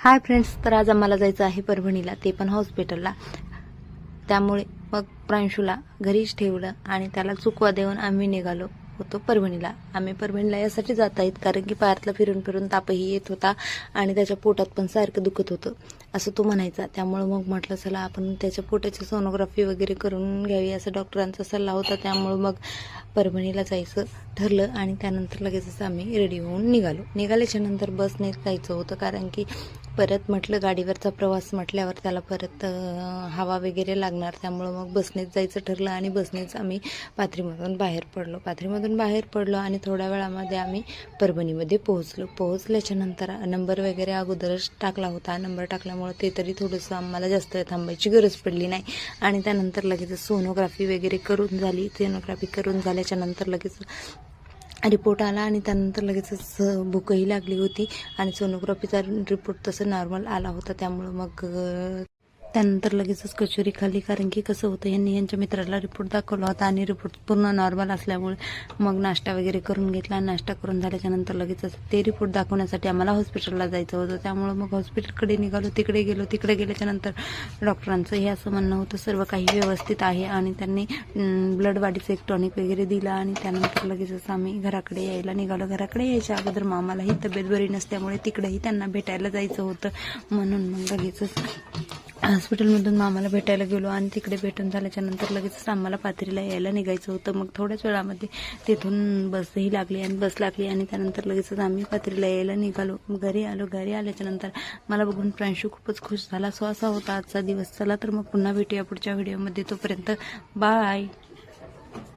Hi friends, तर आज आम्हाला जायचं आहे परभणीला, ते पण हॉस्पिटलला. त्यामुळे मग प्रांशूला घरीच ठेवलं आणि त्याला चुकवा देऊन आम्ही निघालो होतो परभणीला. आम्ही परभणीला यासाठी जात आहेत कारण की पायातला फिरून फिरून तापही येत होता आणि त्याच्या पोटात पण सारखं दुखत होतं असं तो म्हणायचा. त्यामुळे मग म्हटलं चला आपण त्याच्या पोटाची सोनोग्राफी वगैरे करून घ्यावी असा डॉक्टरांचा सल्ला होता. त्यामुळे मग परभणीला जायचं ठरलं आणि त्यानंतर लगेचच आम्ही रेडी होऊन निघाल्याच्या नंतर बसने जायचं होतं कारण की परत म्हटलं गाडीवरचा प्रवास म्हटल्यावर त्याला परत हवा वगैरे लागणार. त्यामुळं मग बसनेच जायचं ठरलं आणि बसनेच आम्ही पाथरीमधून बाहेर पडलो आणि थोड्या वेळामध्ये आम्ही परभणीमध्ये पोहोचल्याच्या नंतर नंबर वगैरे अगोदरच टाकला होता. नंबर टाकल्यामुळे ते तरी थोडंसं आम्हाला जास्त थांबायची गरज पडली नाही आणि त्यानंतर लगेच सोनोग्राफी वगैरे करून झाली. सोनोग्राफी करून झाल्याच्या नंतर लगेच रिपोर्ट आला आणि त्यानंतर लगेचच भूकही लागली होती आणि सोनोग्राफीचा रिपोर्ट तसं नॉर्मल आला होता. त्यामुळं मग त्यानंतर लगेचच कचोरी खाल्ली कारण की कसं होतं, यांच्या मित्राला रिपोर्ट दाखवला होता आणि रिपोर्ट पूर्ण नॉर्मल असल्यामुळे मग नाश्ता वगैरे करून घेतला. नाश्ता करून झाल्याच्या नंतर लगेचच ते रिपोर्ट दाखवण्यासाठी आम्हाला हॉस्पिटलला जायचं होतं. त्यामुळं मग हॉस्पिटलकडे निघालो. तिकडे गेल्याच्या नंतर डॉक्टरांचं हे असं म्हणणं होतं सर्व काही व्यवस्थित आहे आणि त्यांनी ब्लड वाढीचं एक टॉनिक वगैरे दिलं आणि त्यानंतर लगेचच आम्ही घराकडे यायला निघालो. घराकडे यायच्या अगोदर मामालाही तब्येत बरी नसल्यामुळे तिकडेही त्यांना भेटायला जायचं होतं. म्हणून मग लगेचच हॉस्पिटलमधून मामाला भेटायला गेलो आणि तिकडे भेटून झाल्याच्या नंतर लगेचच आम्हाला पाथरीला यायला निघायचं होतं. मग थोड्याच वेळामध्ये तिथून बसही लागली आणि त्यानंतर लगेचच आम्ही पाथरीला यायला निघालो. घरी आल्याच्या नंतर मला बघून प्रांशू खूपच खुश झाला. असा होता आजचा दिवस. चला तर मग पुन्हा भेटूया पुढच्या व्हिडिओमध्ये. तोपर्यंत बाय.